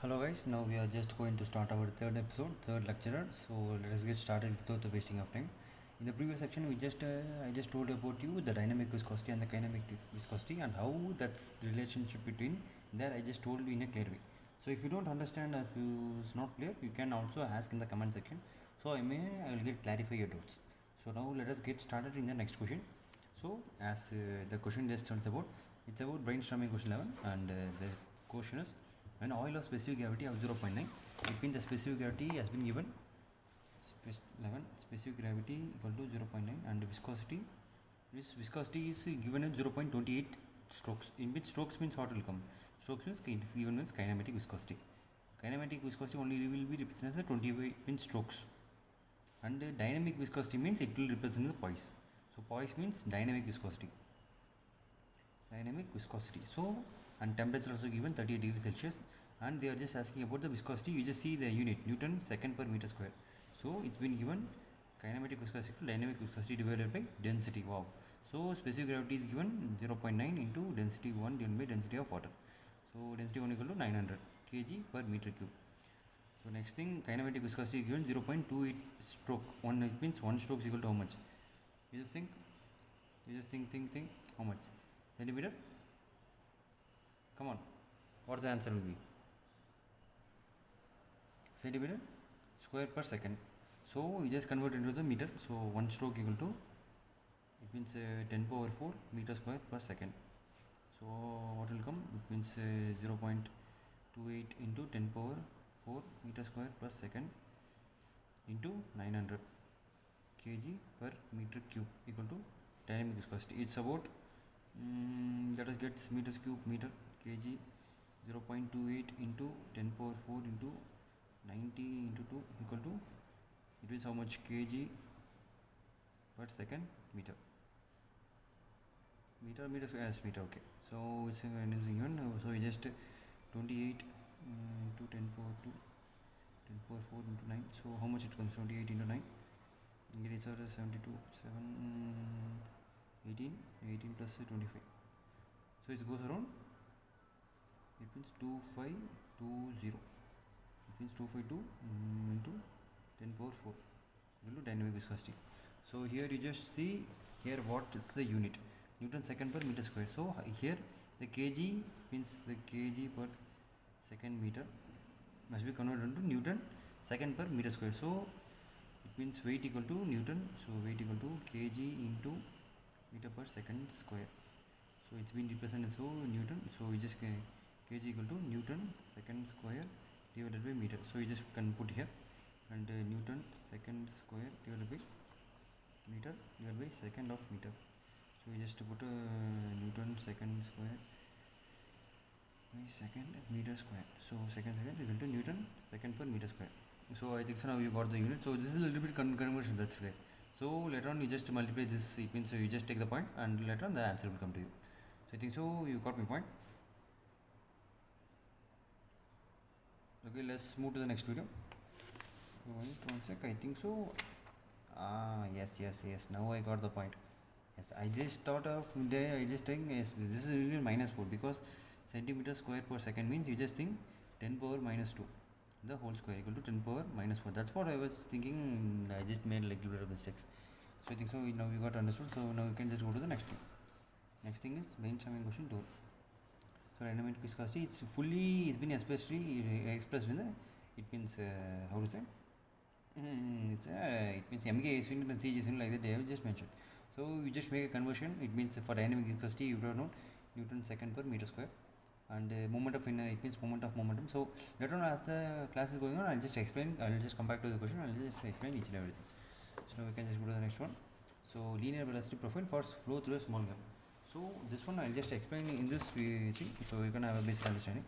Hello guys, now we are just going to start our third episode, third lecture. So let us get started without the wasting of time. In the previous section, I just told about you the dynamic viscosity and the kinetic viscosity and how that's the relationship between there. I just told you in a clear way. So if you don't understand, if it's not clear, you can also ask in the comment section. So I will get clarify your doubts. So now let us get started in the next question. So as the question just tells about, it's about brainstorming question 11, and the question is when oil of specific gravity of 0.9, it means the specific gravity has been given 11, specific gravity equal to 0.9, and viscosity, this viscosity is given as 0.28 strokes. In which strokes means what will come? Strokes means it is given as kinematic viscosity. Kinematic viscosity only will be represented as 20 strokes, and dynamic viscosity means it will represent the poise. So poise means dynamic viscosity. So and temperature also given 38 degrees Celsius, and they are just asking about the viscosity. You just see the unit Newton second per meter square. So it's been given kinematic viscosity to dynamic viscosity divided by density. Wow. So specific gravity is given 0.9 into density 1 divided by density of water. So density 1 equal to 900 kg per meter cube. So next thing, kinematic viscosity is given 0.28 stroke. One, it means one stroke is equal to how much? You just think how much? Centimeter? Come on, what the answer will be? Centimeter square per second. So you just convert into the meter. So one stroke equal to, it means 10 power 4 meter square per second. So what will come? It means 0.28 into 10 power 4 meter square per second into 900 kg per meter cube equal to dynamic viscosity. It's about let us get meters cube meter kg 0.28 into 10 power 4 into 90 into 2 equal to, it is how much? Kg per second meter square as meter. Okay, so it's given. So we just 28 to 10 power 2 10 power 4 into 9. So how much it comes? 28 into 9. It is 72 7 18 plus 25. So it goes around, it means 2520. It means 252 into 10 power 4 equal to dynamic viscosity. So here you just see here what is the unit, Newton second per meter square. So here the kg means the kg per second meter must be converted into Newton second per meter square. So it means weight equal to Newton, so weight equal to kg into meter per second square. So it's been represented so Newton, so we just kg equal to Newton second square divided by meter. So you just can put here, and Newton second square divided by meter divided by second of meter. So you just put Newton second square by second meter square. So second equal to Newton second per meter square. So I think so now you got the unit. So this is a little bit conversion, that's guys. So later on you just multiply this, it means so you just take the point and later on the answer will come to you. So I think so you got my point. Okay, let's move to the next video. One sec, I think so. Yes, now I got the point. Yes, I just thought of I just think yes, this is really minus 4 because centimeter square per second means you just think 10 power minus 2 the whole square equal to 10 power minus 4. That's what I was thinking. I just made like little mistakes. So I think so now you got understood. So now you can just go to the next thing. Next thing is brainstorming question 2. So dynamic viscosity, it's been especially expressed with it means how to say, it means MK is and CG is like that they have just mentioned. So you just make a conversion. It means for dynamic viscosity you don't know Newton second per meter square, and moment of it means moment of momentum. So later on as the class is going on, I'll just explain. I'll just come back to the question. I'll just explain each and everything. So now we can just go to the next one. So linear velocity profile for flow through a small gap. So this one I'll just explain in this thing, so you can have a basic understanding.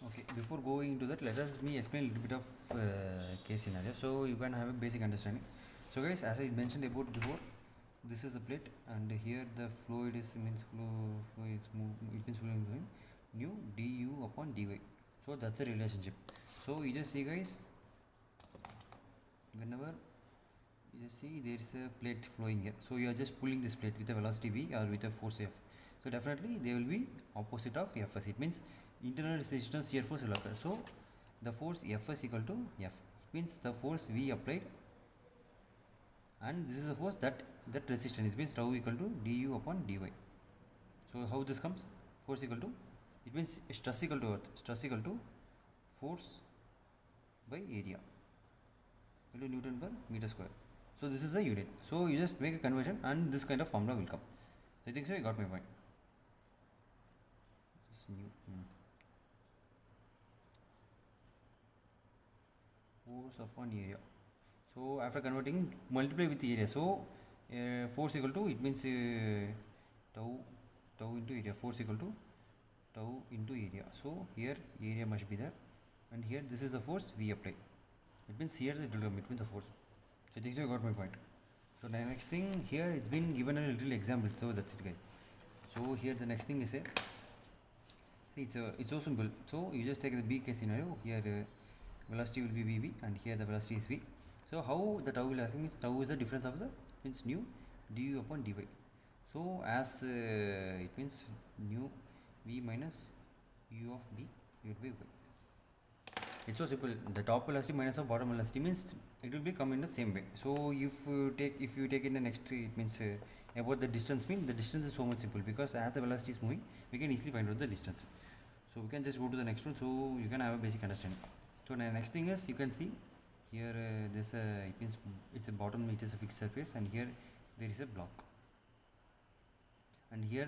Okay, before going into that, let us me explain a little bit of case scenario, so you can have a basic understanding. So guys, as I mentioned about before, this is a plate, and here the fluid is means flow is it means flowing nu du upon dy. So that's the relationship. So you just see guys, whenever you see there is a plate flowing here, so you are just pulling this plate with a velocity v or with a force f, so definitely they will be opposite of fs. It means internal resistance shear force will occur. So the force fs equal to f, it means the force v applied, and this is the force that resistance, it means tau equal to du upon dy. So how this comes? Force equal to, it means stress equal to earth, stress equal to force by area equal to Newton per meter square. So this is the unit. So you just make a conversion and this kind of formula will come. So I think so you got my point. This new force upon area. So after converting, multiply with the area. So force equal to, it means tau into area. Force equal to tau into area. So here area must be there, and here this is the force we apply. It means here it will come, it means the force. So I think so you got my point. So the next thing here, it's been given a little example, so that's it guys. So here the next thing is a, see it's so simple. So you just take the B case scenario. Here velocity will be VV and here the velocity is V. So how the tau will happen means tau is the difference of the, means nu du upon dy. So as it means nu V minus u of B will be y. It's so simple. The top velocity minus of bottom velocity means it will be come in the same way. So if you take in the next, it means about the distance, mean the distance is so much simple, because as the velocity is moving we can easily find out the distance. So we can just go to the next one, so you can have a basic understanding. So the next thing is, you can see here there's a, it means it's a bottom, it is a fixed surface, and here there is a block, and here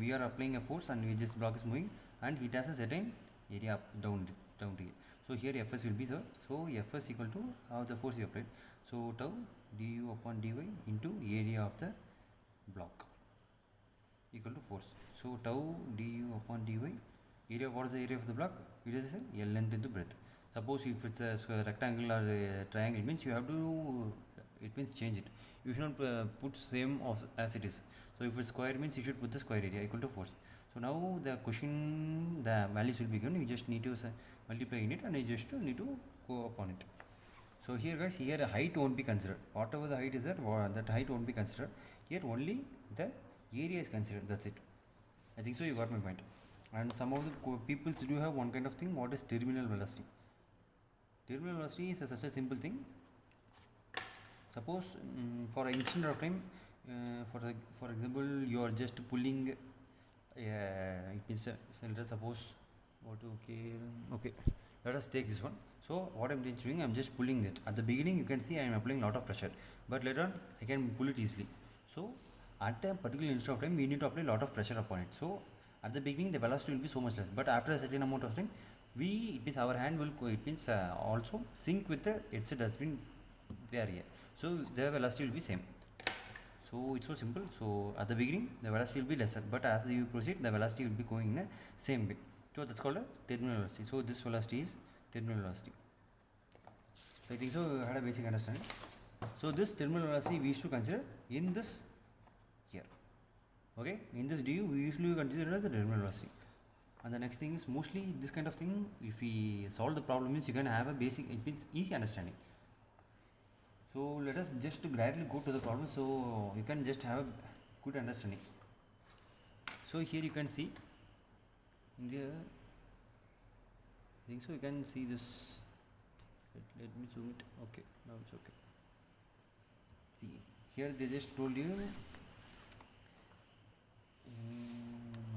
we are applying a force, and this block is moving and it has a certain area up down to it. So here fs will be the, so fs equal to the force we applied, so tau du upon dy into area of the block equal to force. So tau du upon dy, area, what is the area of the block? It is a length into breadth. Suppose if it's a rectangle or a triangle, means you have to, it means change it, you should not put same of as it is. So if it's square, means you should put the square area equal to force. So now the question, the values will be given, you just need to multiply in it, and you just need to go upon it. So here guys, here the height won't be considered, whatever the height is that height won't be considered. Here only the area is considered, that's it. I think so you got my point. And some of the people do have one kind of thing, what is terminal velocity. Terminal velocity is such a simple thing. Suppose for an instant of time, for example, you are just pulling it means let us suppose what, okay, let us take this one. So what I'm doing, I'm just pulling it. At the beginning you can see I am applying lot of pressure, but later on I can pull it easily. So at a particular instant of time we need to apply lot of pressure upon it. So at the beginning the velocity will be so much less, but after a certain amount of time, it means our hand will, it means also sync with the headset that's been there here. So the velocity will be same. So it's so simple. So at the beginning the velocity will be lesser, but as you proceed the velocity will be going in the same way. So that's called a terminal velocity. So this velocity is terminal velocity. So I think so you had a basic understanding. So this terminal velocity we used to consider in this here. Okay, in this du we usually consider as the terminal velocity. And the next thing is, mostly this kind of thing, if we solve the problem, means you can have a basic, it means easy understanding. So let us just gradually go to the problem, so you can just have a good understanding. So here you can see in the, I think so you can see this, let me zoom it. Okay, now it's okay. See here they just told you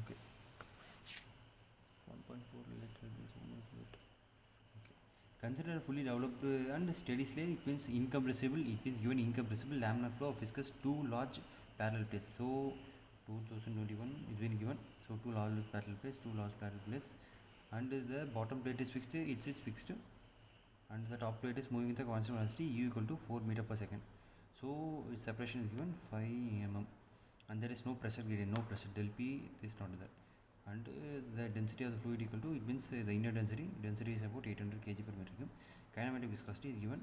okay, 1.4 little bit so much bit. Okay, consider a fully developed and steady slate. It means incompressible, it means given incompressible laminar flow of viscous two large parallel plates. So 2021 is been given, so two large parallel plates, and the bottom plate is fixed, it is fixed, and the top plate is moving with a constant velocity u equal to 4 meter per second. So its separation is given 5 mm, and there is no pressure gradient, no pressure, del P is not there, and the density of the fluid equal to, it means the inner density is about 800 kg per meter cube. Kinematic viscosity is given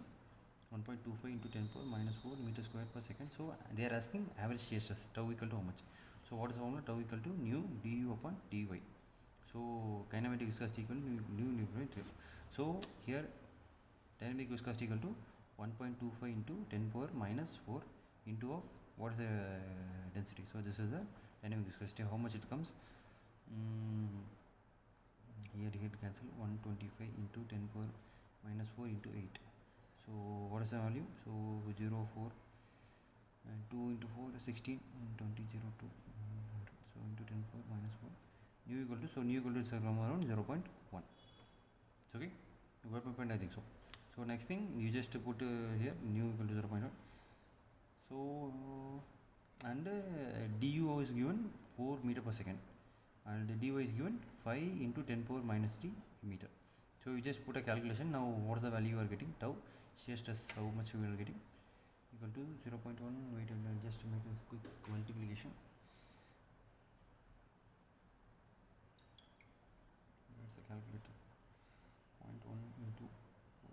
1.25 into 10 power minus 4 meter square per second. So they are asking average shear stress, tau equal to how much. So what is the formula? Tau equal to nu du upon dy. So kinematic viscosity equal to nu. So here dynamic viscosity equal to 1.25 into 10 power minus 4 into of what is the density. So this is the dynamic viscosity. How much it comes? Here cancel 125 into 10 power minus 4 into 8. So what is the value? So 0 4 and 2 into 4 is 16 and 20 0 2. So into 10 power minus 4. Nu equal to, so nu equal to is around 0.1. Okay, you got my point, I think so. So next thing you just put here nu equal to 0.1. So and du is given 4 meter per second and dy is given 5 into 10 power minus 3 meter. So you just put a calculation. Now what is the value you are getting? Tau shear stress, how much you are getting? Equal to 0.1. Wait, just to make a quick multiplication. That's the calculator. 0.1 into 4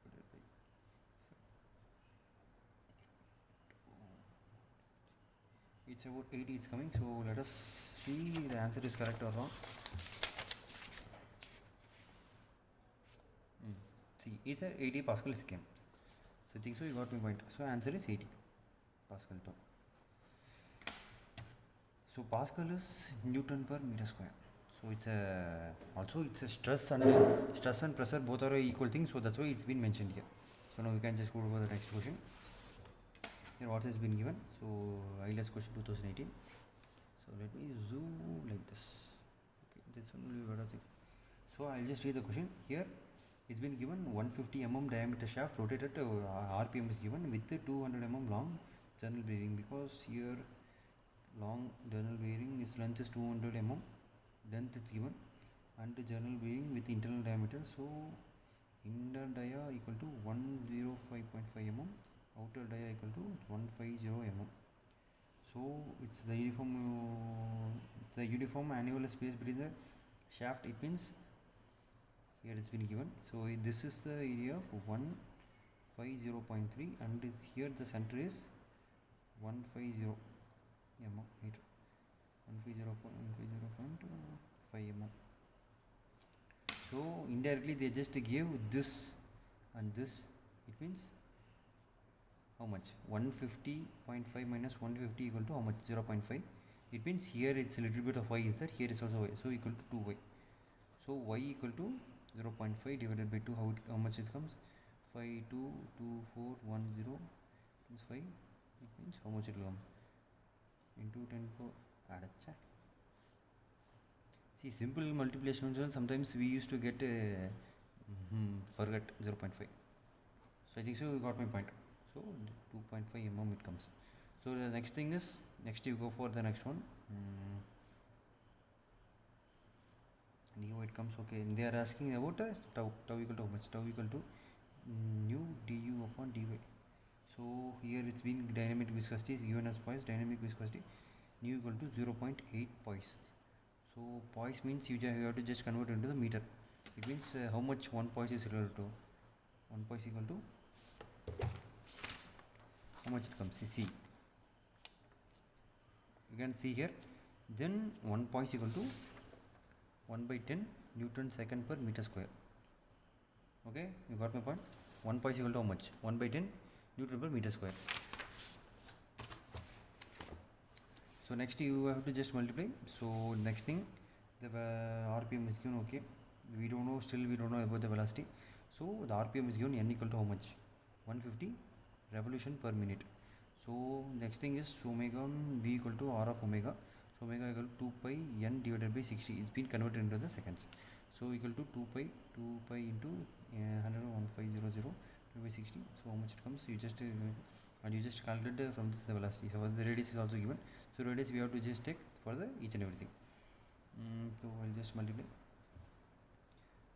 divided by 5. It's about 80 is coming. So let us see the answer is correct or wrong. See, it's a 80 Pascal scheme. So I think so you got my point. So answer is 80 Pascal term. So Pascal is Newton per meter square. So it's a also it's a stress and pressure both are equal thing. So that's why it's been mentioned here. So now we can just go over the next question. Here what has been given? So ILS question 2018. So let me zoom like this. Okay, this one will be better thing. So I'll just read the question here. It's been given 150 mm diameter shaft rotated RPM is given with 200 mm long journal bearing, because here long journal bearing is length is 200 mm, length is given, and journal bearing with internal diameter. So inner dia equal to 105.5 mm, outer dia equal to 150 mm. So it's the uniform annular space between the shaft. It means here it's been given. So this is the area of 150.3 and here the center is 150 mm meter, 150.5 mm. So indirectly they just gave this and this. It means how much? 150.5 minus 150 equal to how much? 0.5. It means here it's a little bit of y is there, here is also y, so equal to 2y. So y equal to 0.5 divided by 2, how much it comes? 522410 plus 5. It means how much it will come? Into 10 power. See, simple multiplication sometimes we used to get forget 0.5. So I think so you got my point. So 2.5 mm it comes. So the next thing is, next you go for the next one. Now it comes, okay, they are asking about tau equal to how much? Tau equal to nu du upon dy. So here it's been dynamic viscosity is given as poise, dynamic viscosity nu equal to 0.8 poise. So poise means you have to just convert into the meter. It means how much 1 poise is equal to? 1 poise equal to how much it comes? See, you can see here. Then 1 poise equal to 1 by 10 Newton second per meter square. Okay, you got my point. 1 poise equal to how much? 1 by 10 Newton per meter square. So next you have to just multiply. So next thing, the RPM is given. Okay, we don't know, still we don't know about the velocity. So the RPM is given, n equal to how much? 150 revolution per minute. So next thing is omega v equal to r of omega. So omega equal to 2 pi n divided by 60. It's been converted into the seconds. So equal to 2 pi into 100.1500 by 60. So how much it comes? You just and you just calculate from this the velocity. So the radius is also given. So radius we have to just take for the each and everything. So I'll just multiply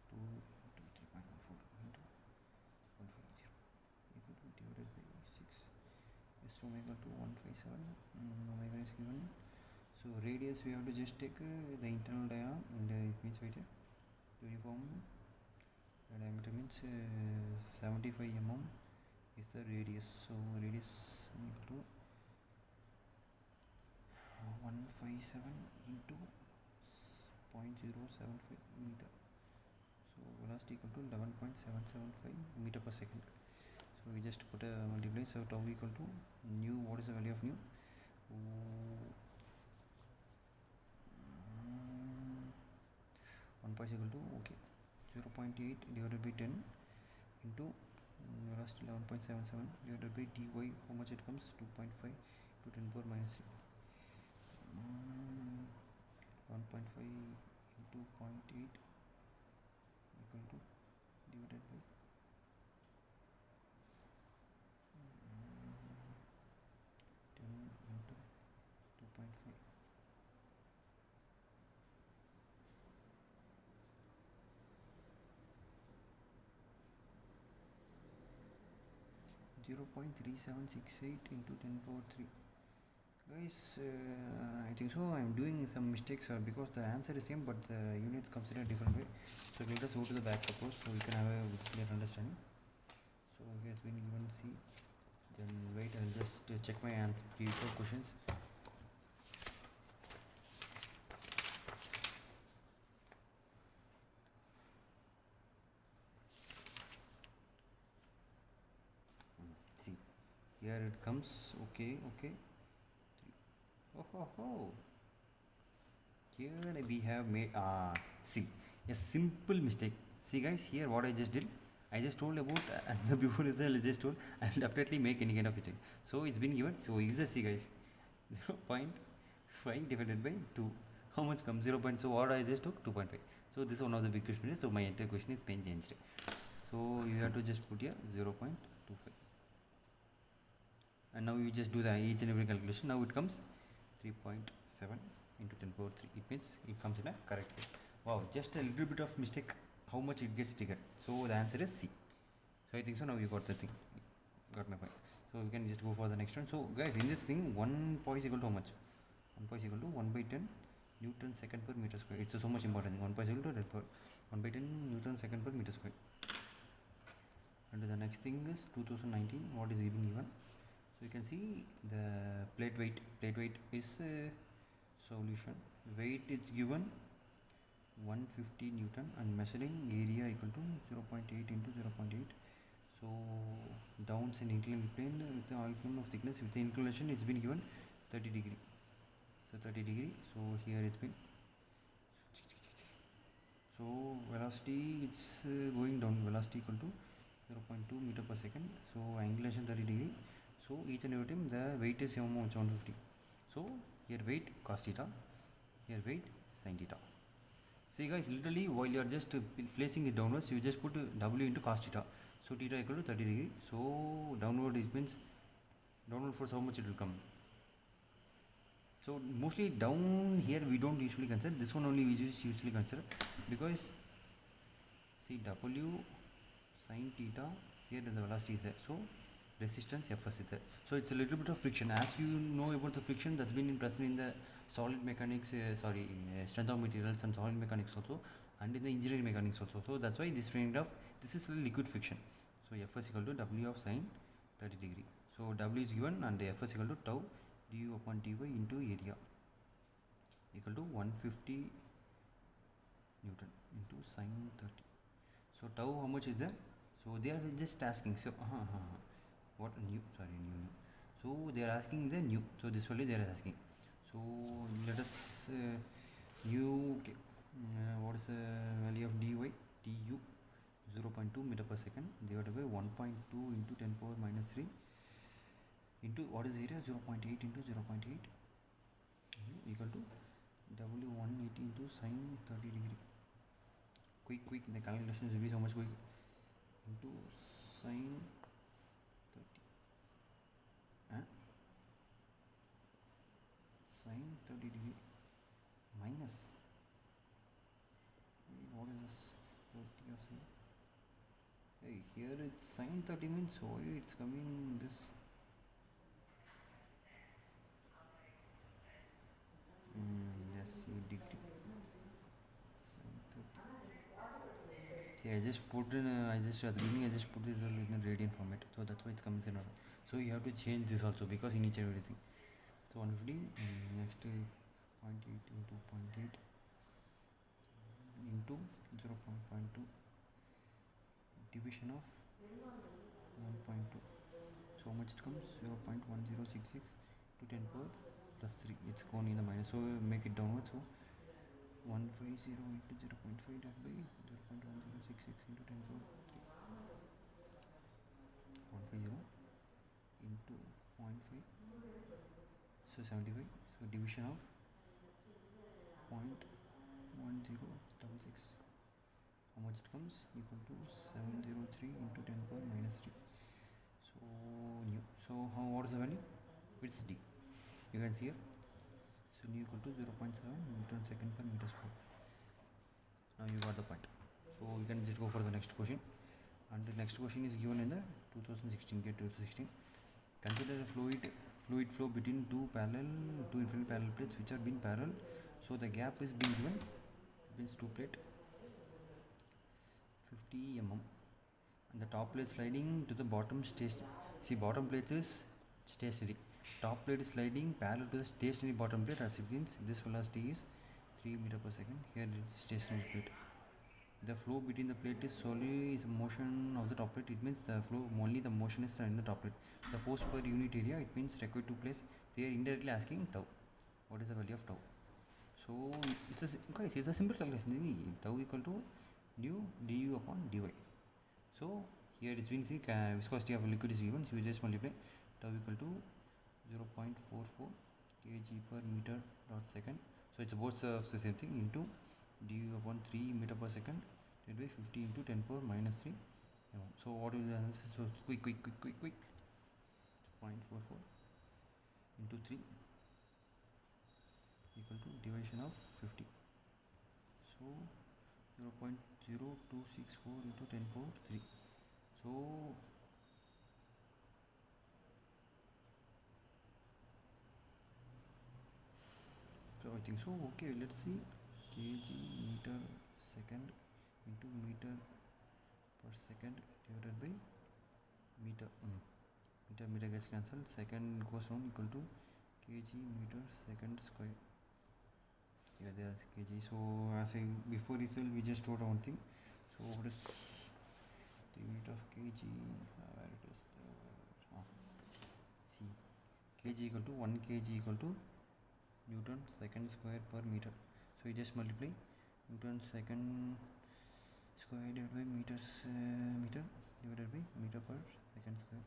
2 into 3.14 into 150 equal to divided by 6. Yes, omega to 157. Omega is given. So radius we have to just take the internal dia, and it means wait, uniform diameter means 75 mm is the radius. So radius equal to 157 into 0.075 meter. So velocity equal to 11.775 meter per second. So we just put a multiply. So tau equal to nu. What is the value of nu? 1 pi is equal to, okay, 0.8 divided by 10 into velocity 11.77 divided by dy. How much it comes? 2.5 to 10 power minus 3. 1.5 into 0.8 equal to divided by 10 into 2.5. 0.3768 into 10 power 3. Guys, I think so I am doing some mistakes because the answer is same but the units considered different way. So let us go to the back approach so we can have a clear understanding. So it has been given C. Then wait, I'll just check my answer previous questions. See, here it comes. Okay. Oh. Here we have made see a simple mistake. See guys, here what I just did, I just told about as the before result I just told I will definitely make any kind of mistake. So it's been given. So you just see guys, 0.5 divided by 2. How much comes? 0. So what I just took 2.5. So this is one of the big questions. So my entire question is been changed. So you have to just put here 0.25. And now you just do the each and every calculation. Now it comes 3.7 into 10 power 3. It means it comes in a correct way. Wow, just a little bit of mistake. How much it gets triggered? So the answer is C. So I think so. Now you got the thing. Got my point. So we can just go for the next one. So guys, in this thing, 1 pi is equal to how much? 1 pi is equal to 1 by 10 Newton second per meter square. It's so much important. 1 pi is equal to 1 by 10 Newton second per meter square. And the next thing is 2019. What is even given? So you can see the plate weight. Plate weight is solution. Weight is given 150 Newton and measuring area equal to 0.8 into 0.8. So downs and inclined plane with the oil of thickness with the inclination it's been given 30 degree. So 30 degree. So here it's been. So velocity it's going down. Velocity equal to 0.2 meter per second. So angulation 30 degree. So each and every time the weight is 150. So here weight cos theta, here weight sin theta. See guys, literally while you are just placing it downwards, you just put W into cos theta. So theta equal to 30 degree. So downward is means downward force, how much it will come? So mostly down here we don't usually consider. This one only we just usually consider because see W sin theta, here the velocity is there. So resistance Fs is there. So it's a little bit of friction. As you know about the friction that's been present in the solid mechanics, strength of materials and solid mechanics also, and in the engineering mechanics also. So that's why this is a liquid friction. So Fs equal to W of sin 30 degree. So W is given and Fs equal to tau du upon dy into area equal to 150 Newton into sin 30. So tau how much is there? So they are just asking. So what new? So they are asking the new. So this value they are asking. So let us new. Okay. What is the value of dy? Du 0.2 meter per second divided by 1.2 into 10 power minus 3 into what is area? 0.8 into 0.8 equal to W180 into sin 30 degree. Quick. The calculations will be so much quick. Into sin 30. Sin 30 degree minus. What is this? 30 of sin. Hey, here it's sin 30 means why it's coming this. Yes, degree. Sin 30. See, I just put in. At the beginning I just put this in a radian format, so that's why it comes in order. So you have to change this also because in each and everything. So 150 next 0.8 into 0.8 into 0.2 division of 1.2. So how much it comes? 0.1066 to 10 power plus 3. It's gone in the minus, so make it downward. So 150 into 0.5 divided by 0.1066 into 10 power 3. 150 into 0.5, so 75. So division of 0.1066. How much it comes? Equal to 703 into 10 power minus 3. So new. So what is the value? It's D. You can see here. So nu equal to 0.7 Newton second per meter square. Now you got the point. So you can just go for the next question. And the next question is given in the 2016. Get 2016. Consider a fluid flow between two infinite parallel plates which are being parallel. So the gap is being given. Means two plate 50 mm. And the top plate sliding to the bottom stationary. See, bottom plate is stationary. Top plate is sliding parallel to the stationary bottom plate. As it means this velocity is 3 meter per second. Here it is stationary plate. The flow between the plate is solely motion of the top plate. It means the flow only the motion is in the top plate. The force per unit area, it means required to place. They are indirectly asking tau. What is the value of tau? So it's a simple calculation. Tau equal to nu du upon dy. So here it's been viscosity of liquid is given. So you just multiply tau equal to 0.44 kg per meter dot second. So it's both the same thing into du upon 3 meter per second divided by 50 into 10 power minus 3. So what will the answer? So quick 0.44 into 3 equal to division of 50. So 0.0264 into 10 power 3. So I think so. Okay, let's see. Kg meter second into meter per second divided by meter. Meter gets cancelled. Second goes down equal to kg meter second square. Yeah, there's kg. So as I before itself we just wrote one thing. So what is the unit of kg? Where it is there? See, kg equal to 1 kg equal to Newton second square per meter. So you just multiply Newton second square divided by meter divided by meter per second square.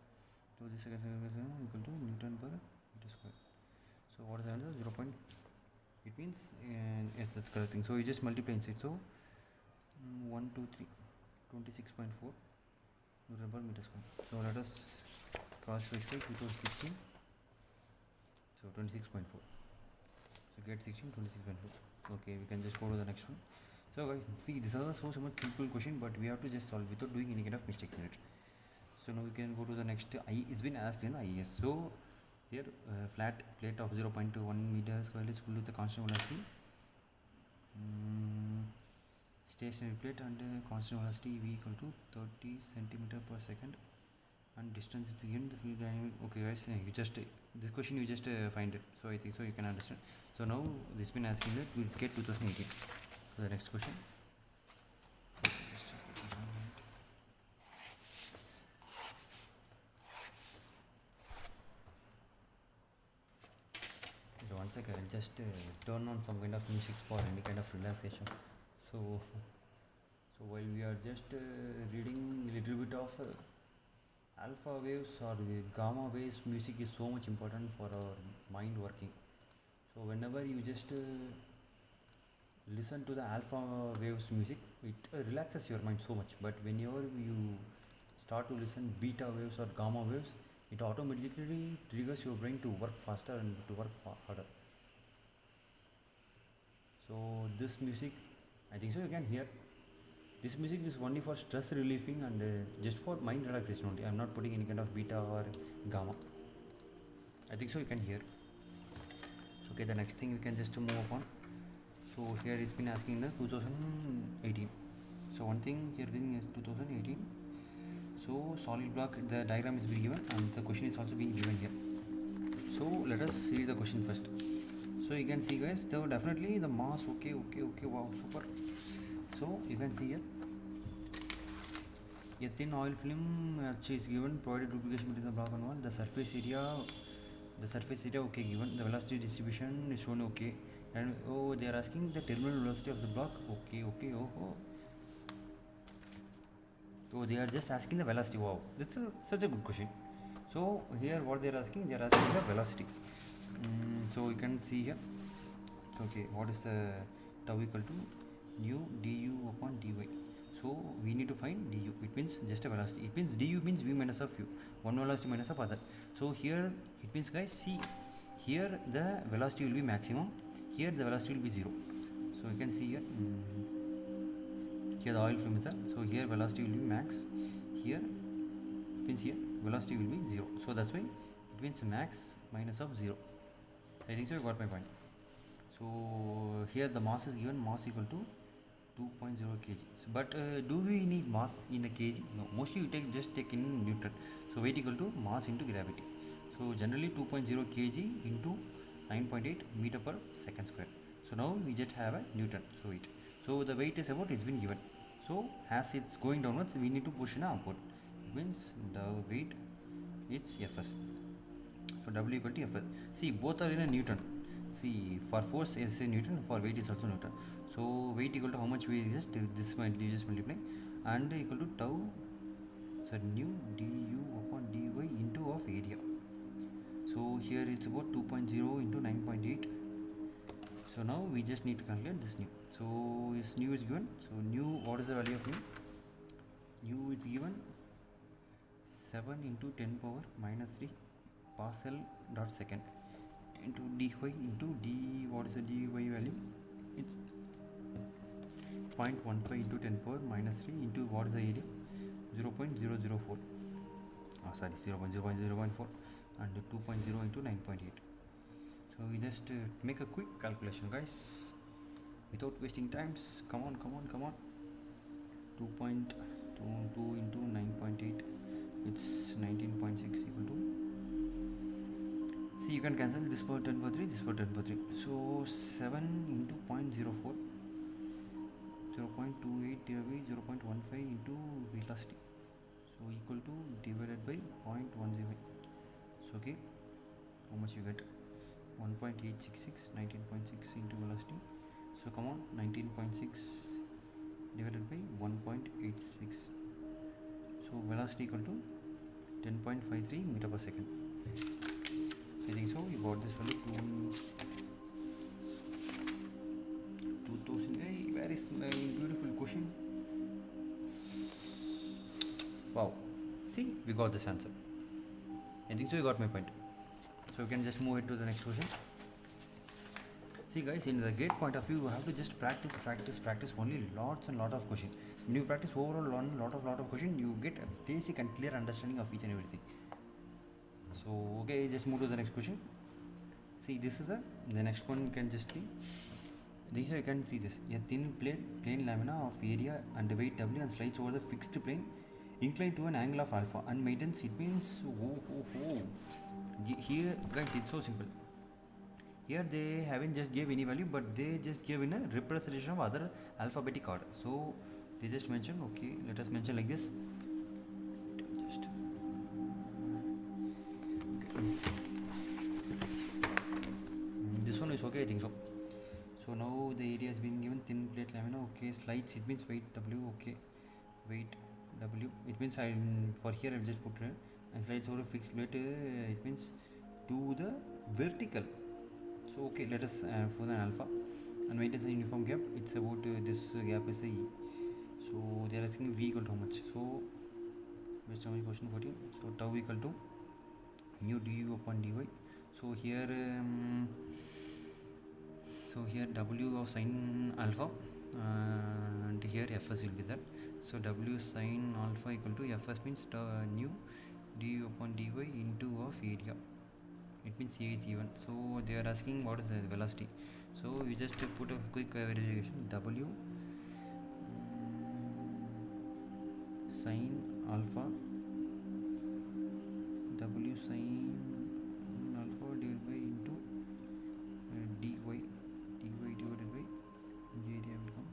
So this second square is equal to Newton per meter square. So what is the answer? 0. It means yes, that's correct thing. So you just multiply inside. So 1, 2, 3, 26.4 Newton per meter square. So let us cross verify 2016. So 26.4. So get 16, 26.4. Okay, we can just go to the next one. So guys, see, this is so much simple question, but we have to just solve without doing any kind of mistakes in it. So now we can go to the next. It's been asked in IES. So here flat plate of 0.21 meter square is equal to the constant velocity. Stationary plate and constant velocity V equal to 30 centimeter per second. And distance is given the fluid dynamic. Okay guys, you just this question you just find it. So I think so you can understand. So now this been asking that we'll get 2018. So the next question. So one second, I'll just turn on some kind of music for any kind of relaxation. So while we are just reading a little bit of alpha waves or gamma waves, music is so much important for our mind working. So whenever you just listen to the alpha waves music, it relaxes your mind so much. But whenever you start to listen beta waves or gamma waves, it automatically triggers your brain to work faster and to work harder. So this music, I think so you can hear. This music is only for stress relieving and just for mind relaxation only. I am not putting any kind of beta or gamma. I think so you can hear. So okay, the next thing we can just move upon. So here it's been asking the 2018. So one thing here is 2018. So solid block, the diagram is being given and the question is also being given here. So let us see the question first. So you can see guys, so definitely the mass, okay, wow, super. So you can see here, a thin oil film is given, provided duplication between the block and wall. The surface area okay given, the velocity distribution is shown okay, and they are asking the terminal velocity of the block. Okay. So they are just asking the velocity. Wow, that's such a good question. So here what they are asking the velocity. So you can see here. Okay, what is the tau equal to nu du upon dy? So we need to find du. It means just a velocity. It means du means v minus of u, one velocity minus of other. So here it means, guys, see, here the velocity will be maximum, here the velocity will be 0. So you can see here, here the oil film is there. So here velocity will be max, here it means here velocity will be 0. So that's why it means max minus of 0. I think so you got my point. So here the mass is given, mass equal to 2.0 kg. So, but do we need mass in a kg? No, mostly you just take in Newton. So weight equal to mass into gravity. So generally 2.0 kg into 9.8 meter per second square. So now we just have a Newton. So weight. So the weight is about, it's been given. So as it's going downwards, we need to push in upward. It means the weight it's Fs. So W equal to Fs. See, both are in a Newton. See, for force is a Newton, for weight is also Newton. So weight equal to how much we just this might you just multiply, and equal to tau, so nu du upon dy into of area. So here it's about 2.0 into 9.8. So now we just need to calculate this nu. So this nu is given. So nu, what is the value of nu? Nu is given 7 into 10 power minus 3 Pascal dot second into dy into d. What is the dy value? It's 0.15 into 10 power minus 3 into what is the area? 0.004. Sorry, 0.004 and 2.0 into 9.8. So we just make a quick calculation, guys, without wasting times. Come on. 2.2 into 9.8, it's 19.6 equal to. See, you can cancel this for 10 power 3, this for 10 power 3. So 7 into 0.04, 0.28 divided by 0.15 into velocity. So equal to divided by 0.10. So okay, how much you get? 1.866, 19.6 into velocity. So come on, 19.6 divided by 1.86. So velocity equal to 10.53 meter per second. I think so. You got this value 2000. Hey, where is my beautiful question? Wow. See, we got this answer. I think so. You got my point. So you can just move it to the next question. See, guys, in the gate point of view, you have to just practice only lots and lot of questions. When you practice overall lot of questions, you get a basic and clear understanding of each and everything. So okay, just move to the next question. See, this is the next one. You can just see. This you can see this. A thin plane lamina of area and weight W and slides over the fixed plane, inclined to an angle of alpha and maintenance. It means here, guys, it's so simple. Here they haven't just gave any value, but they just give in a representation of other alphabetic order. So they just mention, okay, let us mention like this. Just this one is okay, I think so. So now the area has been given, thin plate lamina, okay, slides, it means weight W, okay, weight W, it means for here I will just put and slides over a fixed plate, it means to the vertical. So okay, let us for the alpha and maintains a uniform gap. It's about this gap is a E. So they are asking V equal to how much. So based on question 14, so tau equal to nu du upon dy. So here W of sin alpha and here Fs will be there. So W sin alpha equal to Fs means nu du upon dy into of area. It means A is even. So they are asking what is the velocity. So you just put a quick verification. W sin alpha, W sin alpha divided by into dy divided by area will come.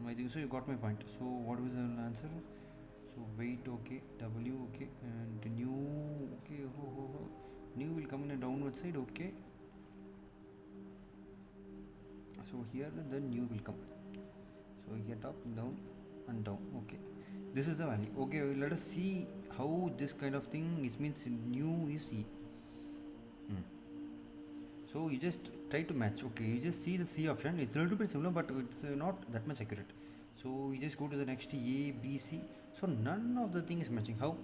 I think think so you got my point. So what was the answer? So weight okay, W okay, and new okay. New will come in a downward side, okay. So here the new will come. So here top, down and down, okay. This is the value, okay. Let us see how this kind of thing is, means new is E. So you just try to match, okay. You just see the C option, it's a little bit similar, but it's not that much accurate. So you just go to the next A, B, C. So none of the thing is matching. How?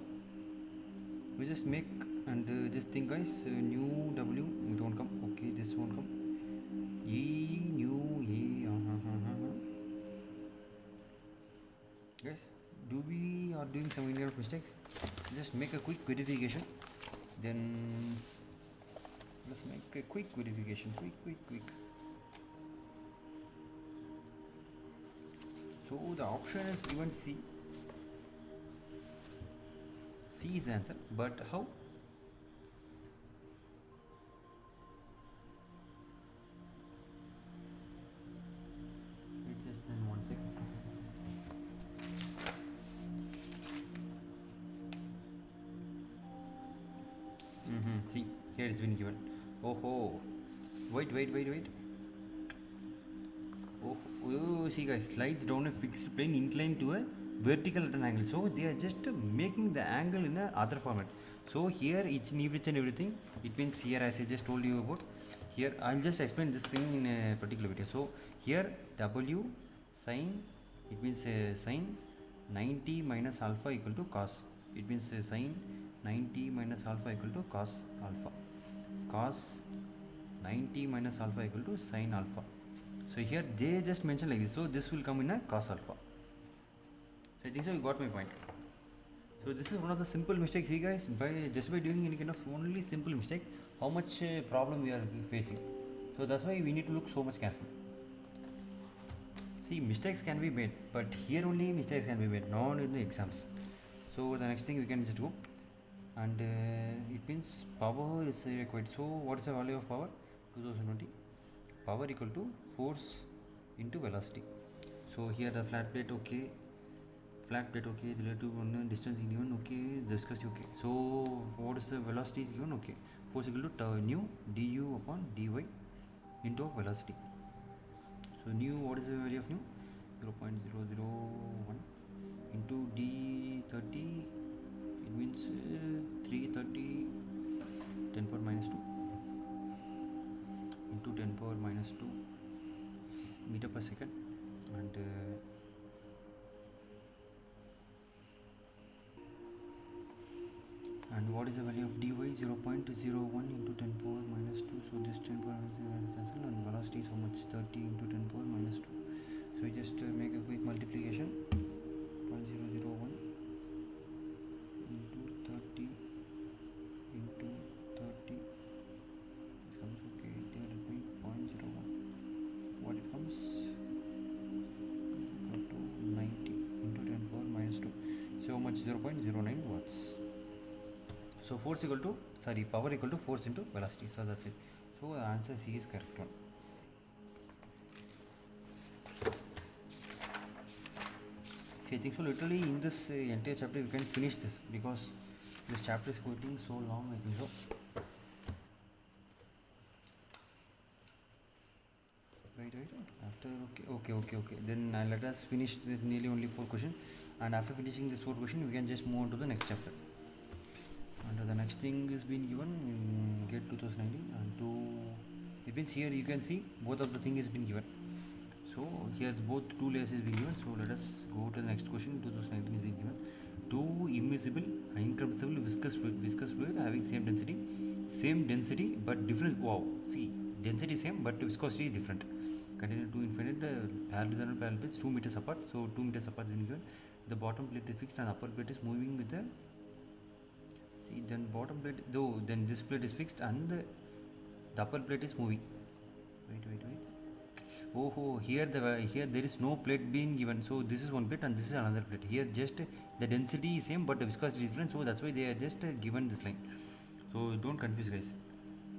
We just make and this thing, guys, new W, it won't come, okay. This won't come, E, new A, guys, do we are doing some kind of mistakes? Just make a quick verification, then let's make a quick verification, quick. So the option is given C. C is the answer, but how? Wait just then 1 second. See, here it's been given. Oh, wait. Oh, see guys, slides down a fixed plane inclined to a vertical at an angle. So they are just making the angle in a other format. So here each and everything, it means here, as I just told you about, here I'll just explain this thing in a particular video. So here W sine, it means sine 90 minus alpha equal to cos. It means sine 90 minus alpha equal to cos alpha. Cos 90 minus alpha equal to sine alpha. So here they just mentioned like this. So this will come in a cos alpha. So I think so you got my point. So this is one of the simple mistakes, see guys, just by doing any kind of only simple mistake, how much problem we are facing. So that's why we need to look so much careful. See, mistakes can be made, but here only mistakes can be made, not in the exams. So the next thing we can just go, and it means power is required. So what is the value of power? 2020. Power equal to force into velocity. So here the flat plate, okay. The relative one distance is given, okay. The viscosity, okay. So what is the velocity is given, okay. Force equal to nu du upon dy into velocity. So nu, what is the value of nu? 0.001 into d30, it means 330 10 power minus 2 into 10 power minus 2 meter per second, and what is the value of dy? 0.01 into 10 power minus 2. So this 10 power minus cancel, and velocity is how much? 30 into 10 power minus 2. So we just make a quick multiplication. 0.001 into 30 into 30. It comes, okay, divided by 0.01. What it comes? Equal to 90 into 10 power minus 2. So how much? 0.09 watts. So force equal to, power equal to force into velocity. So that's it. So the answer C is correct one. See, I think so literally in this entire chapter we can finish this, because this chapter is going so long, I think so. Wait. After, okay. Then let us finish the nearly only 4 questions, and after finishing this 4 questions we can just move on to the next chapter. And the next thing is been given in GATE 2019, and it means here you can see both of the thing is been given. So here both 2 layers is been given. So let us go to the next question. 2019 is been given. 2 immiscible and incompressible viscous fluid having same density but different. Wow, see, density same but viscosity is different. Continue to infinite parallel plates 2 meters apart. So 2 meters apart is been given. The bottom plate is fixed and upper plate is moving with the. See, then bottom plate, though, then this plate is fixed and the upper plate is moving. Wait. Oh, here there is no plate being given. So this is one plate and this is another plate. Here just the density is same but the viscosity is different. So that's why they are just given this line. So don't confuse, guys.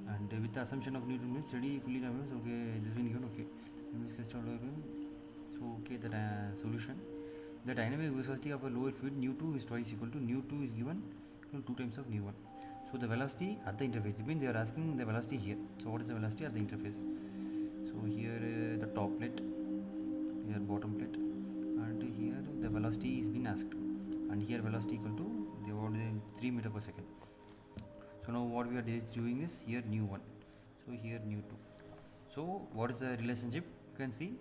And with the assumption of Newton means steady fully dimensions. Okay, this been given. Okay, So okay, the solution. The dynamic viscosity of a lower fluid nu2 is twice equal to nu2 is given equal to 2 times of nu1. So the velocity at the interface, it means they are asking the velocity here. So what is the velocity at the interface? So here the top plate, here bottom plate, and here the velocity is been asked, and here velocity equal to they want 3 meter per second. So now what we are doing is here nu1, so here nu2. So what is the relationship? You can see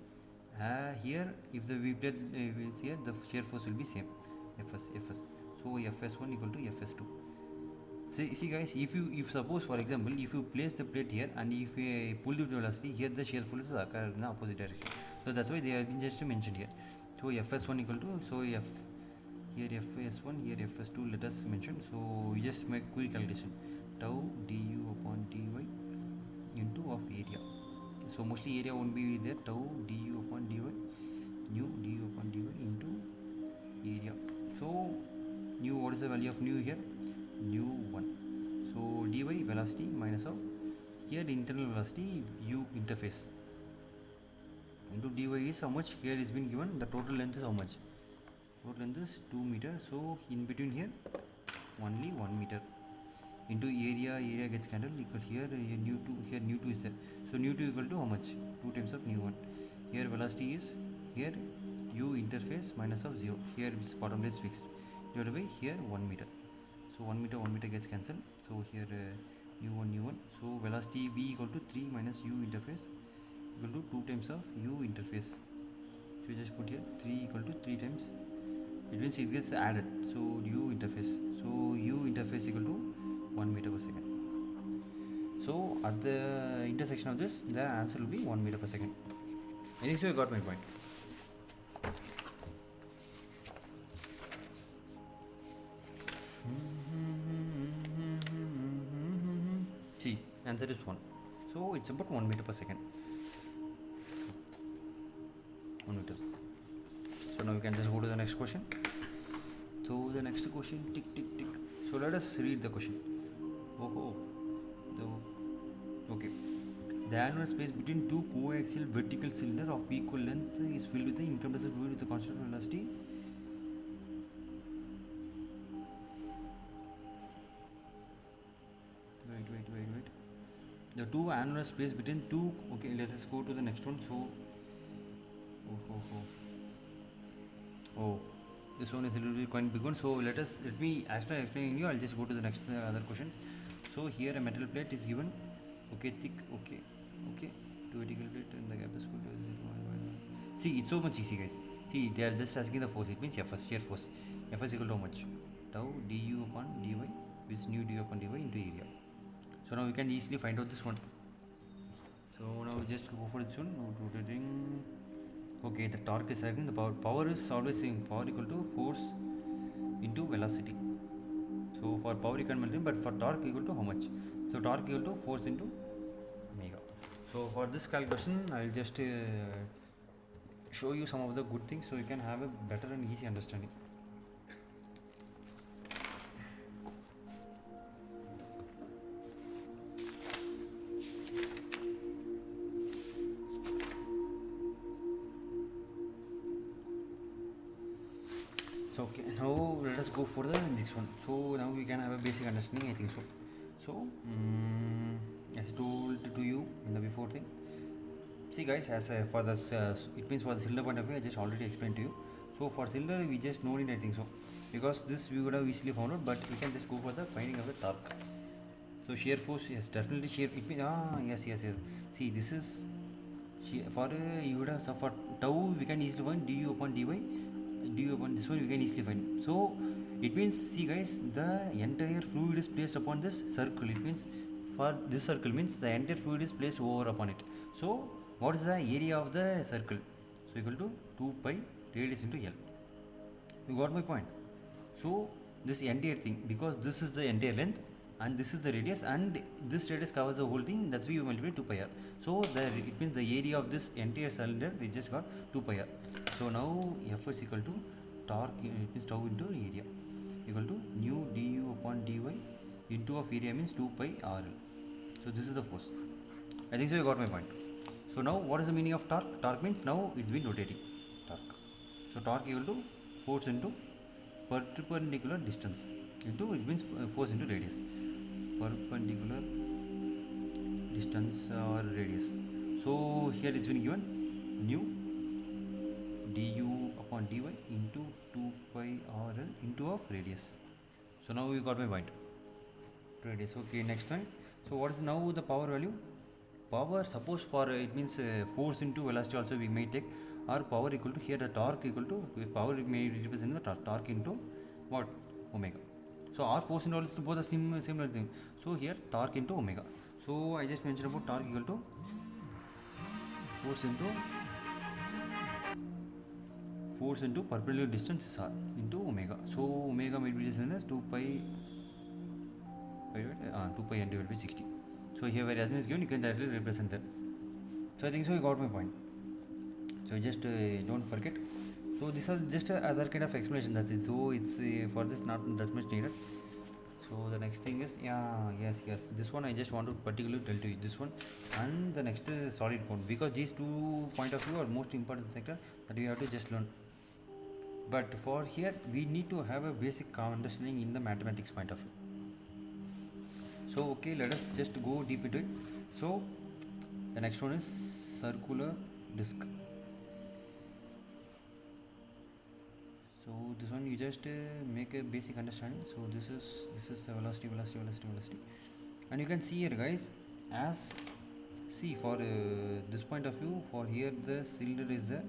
here if the we plate here the shear force will be same, Fs. So Fs1 equal to Fs2. See guys, if suppose for example if you place the plate here and if you pull the velocity here, the shear force occur in the opposite direction. So that's why they have been just mentioned here. So Fs1 equal to, so here Fs1, here Fs2, let us mention. So we just make quick calculation, tau du upon dy into of area. So mostly area won't be there, tau du upon dy, nu du upon dy into area. So nu, what is the value of nu here? Nu1. So dy velocity minus of here the internal velocity u interface into dy is how much? Here it's been given the total length is how much? Total length is 2 meter. So in between here only 1 meter into area gets cancelled, equal here nu2 is there. So nu2 equal to how much? 2 times of nu1. Here velocity is here u interface minus of 0. Here this bottom is fixed divided by here 1 meter. So 1 meter gets cancelled. So here u1. So velocity v equal to 3 minus u interface equal to 2 times of u interface. So you just put here 3 equal to 3 times. It means it gets added. So u interface. So u interface equal to 1 meter per second. So at the intersection of this, the answer will be 1 meter per second. I think so. You got my point. See, answer is 1. So it's about 1 meter per second. 1 meter. So now we can just go to the next question. So the next question, tick tick tick. So let us read the question. Okay. The annular space between two coaxial vertical cylinders of equal length is filled with the incompressible fluid with a constant velocity. Wait. The two annular space between two. Okay, let us go to the next one. So, this one is a little bit quite big one. So let me after explaining you, I'll just go to the next other questions. So here a metal plate is given. Okay, thick. Okay. Two vertical plate and the gap is equal to. See, it's so much easy, guys. See, they are just asking the force. It means Fs, shear force. Fs equal to how much? Tau du upon dy with nu du upon dy into area. So now we can easily find out this one. So now just go for this one. Rotating. Okay, the torque is having the power. Power is always saying power equal to force into velocity. So for power you can multiply, but for torque equal to how much? So torque equal to force into omega. So for this calculation, I will just show you some of the good things so you can have a better and easy understanding. So okay, now let us go for the next one. So now we can have a basic understanding, I think so. So as I told to you in the before thing, see guys, as for this it means for the cylinder point of view, I just already explained to you. So for cylinder we just know it, I think so, because this we would have easily found out, but we can just go for the finding of the torque. So shear force, yes, definitely shear, it means yes. See, this is shear for you would have, so for tau we can easily find du upon dy, du upon this one we can easily find. So it means, see guys, the entire fluid is placed upon this circle. It means for this circle means the entire fluid is placed over upon it. So what is the area of the circle? So equal to 2 pi radius into L. You got my point? So this entire thing, because this is the entire length and this is the radius and this radius covers the whole thing, that's why you multiply 2 pi r. So it means the area of this entire cylinder we just got 2 pi r. So now F is equal to torque, it means tau into area, equal to nu du upon dy into of area means 2 pi r. So this is the force. I think so you got my point. So now what is the meaning of torque? Torque means now it's been rotating. So torque equal to force into perpendicular distance into, it means force into radius, perpendicular distance or radius. So here it's been given nu du upon dy into 2 pi rl into of radius. So now you got my point. Radius. Okay, next time. So what is now the power value? Power, suppose for it means force into velocity also we may take, or power equal to, here the torque equal to, power may represent the torque into what? Omega. So our force and all is both the similar thing. So here torque into omega. So I just mentioned about torque equal to force into perpendicular distance r into omega. So omega may be written as 2 pi n divided by 60. So here where Asn is given, you can directly represent that. So I think so you got my point. So just don't forget. So this is just other kind of explanation, that's it. So it's for this not that much needed. So the next thing is, yes, this one I just want to particularly tell to you, this one and the next solid cone, because these two point of view are most important sector that we have to just learn. But for here we need to have a basic understanding in the mathematics point of view. So okay, let us just go deep into it. So the next one is circular disc. So this one you just make a basic understanding. So this is the velocity, and you can see here guys, as see for this point of view, for here the cylinder is there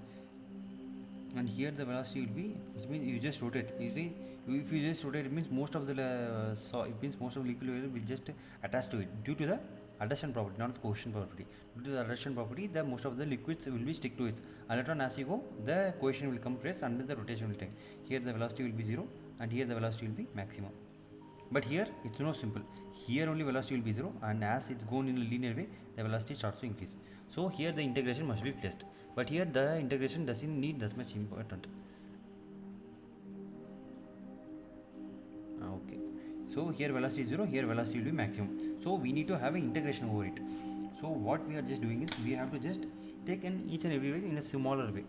and here the velocity will be, which means you just rotate. You see, if you just rotate, it means most of the liquid will just attach to it due to the adhesion property, not the cohesion property. Due to the adhesion property, the most of the liquids will be stick to it. And later on as you go, the cohesion will compress and the rotation will take. Here the velocity will be 0 and here the velocity will be maximum. But here it's not simple. Here only velocity will be 0, and as it's gone in a linear way, the velocity starts to increase. So here the integration must be placed. But here the integration doesn't need that much important. Okay. So here velocity is 0, here velocity will be maximum. So we need to have an integration over it. So what we are just doing is, we have to just take each and every way in a smaller way.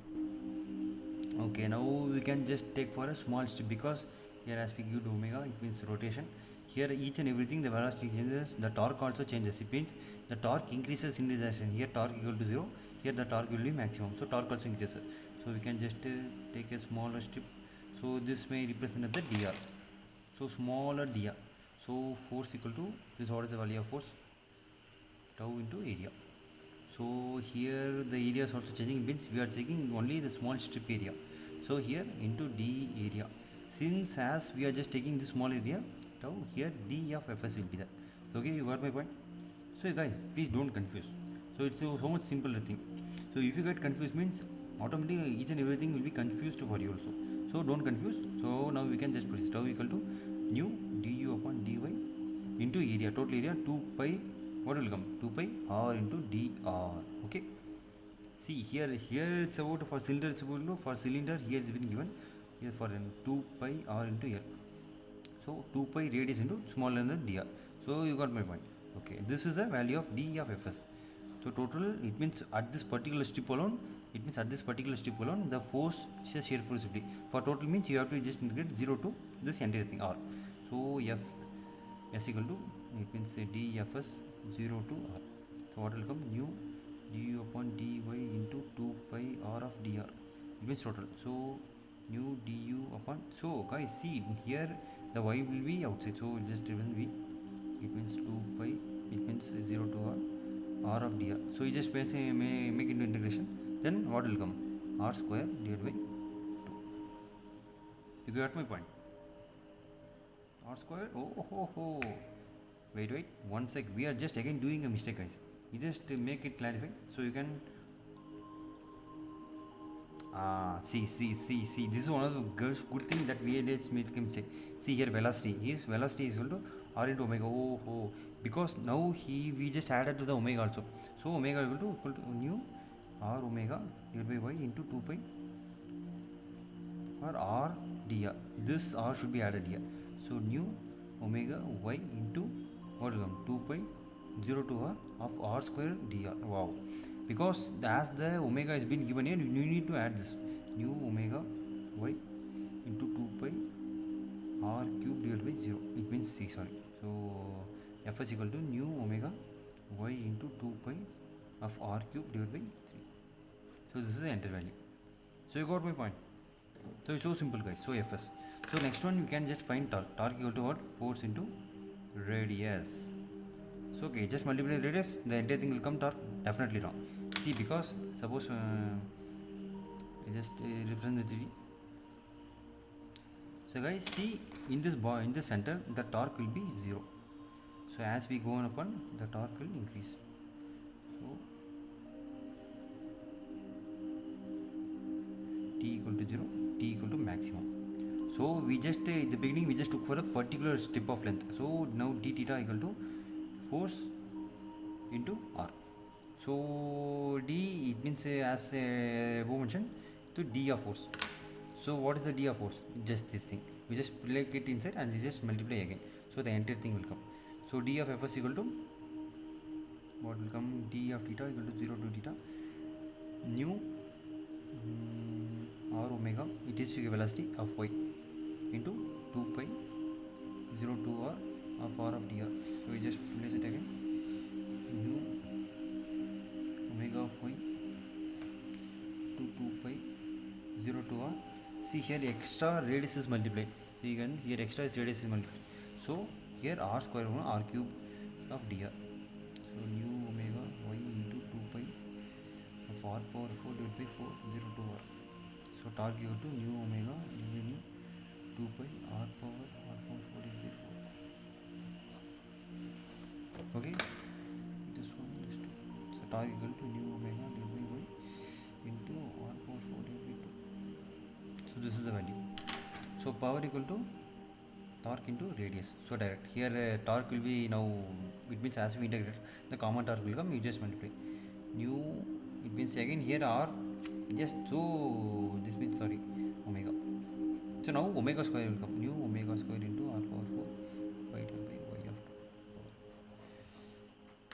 Okay, now we can just take for a small step, because here as we give to omega, it means rotation. Here each and everything, the velocity changes, the torque also changes. It means the torque increases in this direction. Here torque equal to 0, here the torque will be maximum. So torque also increases. So we can just take a smaller strip. So this may represent the dr. So smaller dr. So force equal to this. What is the value of force? Tau into area. So here the area is also changing. It means we are taking only the small strip area. So here into d area. Since as we are just taking this small area, tau, here d of fs will be there. Okay, you got my point. So guys, please don't confuse. So it's so much simpler thing. So if you get confused, means automatically each and everything will be confused for you also. So don't confuse. So now we can just proceed. Tau equal to nu du upon dy into area, total area 2 pi, what will come? 2 pi r into dr. Okay. See here it's about for cylinder, it's about for cylinder, here it's been given here for 2 pi r into l. So 2 pi radius into smaller than dr. So you got my point. Okay, this is the value of d of fs. So total, it means at this particular strip alone, the force, shear force will be. For total means you have to just integrate 0 to this entire thing r. So f s equal to, it means d fs 0 to r. So what will come? Nu du upon dy into 2 pi r of dr. It means total. So nu du upon, so guys see here the y will be outside, so just even v, it means 2 pi, it means 0 to r of dr. So you just make into integration, then what will come? R square divided by 2. You got my point? R square, oh. Wait, one sec, we are just again doing a mistake guys. You just make it clarify, so you can see, this is one of the good thing that we just make a mistake. See here velocity is equal to r into omega. Because now we just added to the omega also. So omega equal to nu r omega divided by y into 2 pi or r dr. This r should be added here. So nu omega y into what will come? 2 pi 0 to r of r square dr. Wow. Because as the omega has been given here, you need to add this nu omega y into 2 pi r cube divided by 0. It means 3, sorry. So f is equal to nu omega y into 2 pi of r cube divided by 3. So this is the enter value. So you got my point. So it's so simple, guys. So fs. So next one we can just find torque. Torque equal to what? Force into radius. So okay, just multiply the radius, the entire thing will come torque. Definitely wrong. See, because suppose I just represent the 3D. So guys, see, in this center the torque will be 0. So as we go on upon, the torque will increase. So t equal to 0, t equal to maximum. So we just in the beginning we just took for a particular strip of length. So now d theta equal to force into r. So d, it means as above mentioned, to d of force. So what is the d of force? Just this thing. We just plug it inside and we just multiply again. So the entire thing will come. So d of fs equal to what will come? D of theta equal to 0 to theta nu r omega, it is the velocity of y, into 2 pi 0 to r of dr. So we just place it again, nu omega of y to 2 pi 0 to r. See here extra radius is multiplied. See again here extra is radius is multiplied. So here r square r cube of dr. So nu omega y into 2 pi of r power 4 divided by 4 0 to r. So torque equal to nu omega divided by 2 pi r power 4 divided by 4. Okay, this one, this two. So torque equal to nu omega divided by y into r power 4 divided by 2. So this is the value. So power equal to torque into radius. So direct here torque will be now, it means as we integrate the common torque will come, you just multiply nu, it means again here r, just so this means sorry omega. So now omega square will come, nu omega square into r power 4 by 2 by y of 2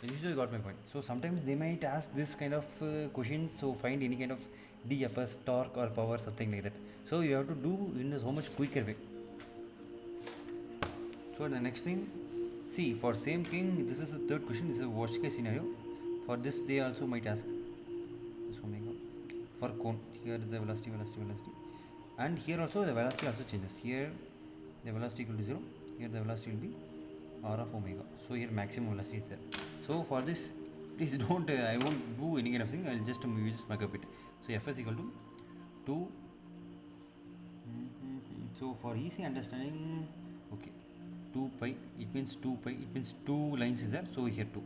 power. So you got my point. So sometimes they might ask this kind of questions, so find any kind of dfs, torque or power, something like that. So you have to do in a so much quicker way. So the next thing, see for same thing, this is the third question, this is a worst case scenario. For this they also might ask this omega. For cone, here the velocity, and here also the velocity also changes. Here the velocity equal to 0, here the velocity will be r of omega. So here maximum velocity is there. So for this, please don't, I won't do any kind of thing, I'll just mark up it. So f is equal to 2. So for easy understanding, okay, 2 pi, it means 2 pi, it means 2 lines is there, so here 2.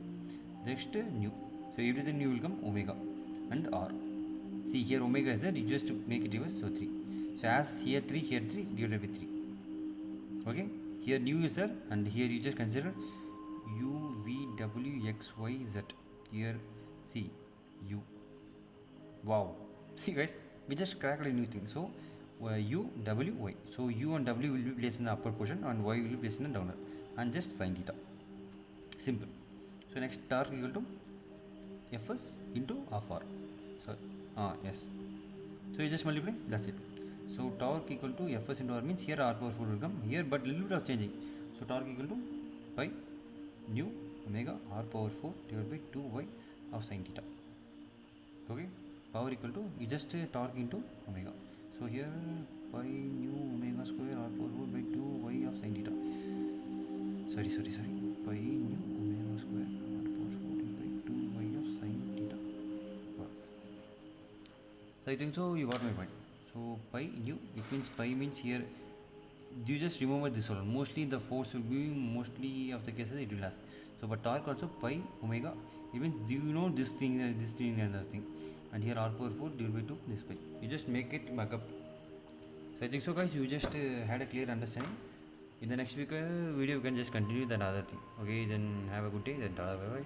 Next nu, so everything nu will come omega and r. See here omega is there, you just make it reverse, so 3. So as here 3 divided by 3. Okay, here nu is there, and here you just consider u, v, w, x, y, z. Here see u. Wow, see guys, we just cracked a new thing. So u, w, y. So u and w will be placed in the upper portion and y will be placed in the downer, and just sin theta. Simple. So next torque equal to fs into half r. So yes. So you just multiply, that's it. So torque equal to fs into r means here r power 4 will come here, but little bit of changing. So torque equal to pi nu omega r power 4 divided by 2y of sin theta. Okay, power equal to, you just torque into omega. So here pi nu omega square r power 4 by 2y of sin theta. Sorry. Pi nu omega square r power 4 by 2y of sin theta. Wow. So I think so you got my point. So pi nu, it means pi means here, you just remember this one. Mostly the force will be, mostly of the cases it will ask. So but torque also pi omega, it means do you know this thing and that thing, and here r power 4 divided by 2 this pi. You just make it back up. So I think so guys, you just had a clear understanding. In the next week video we can just continue that other thing. Okay, then have a good day, then bye bye.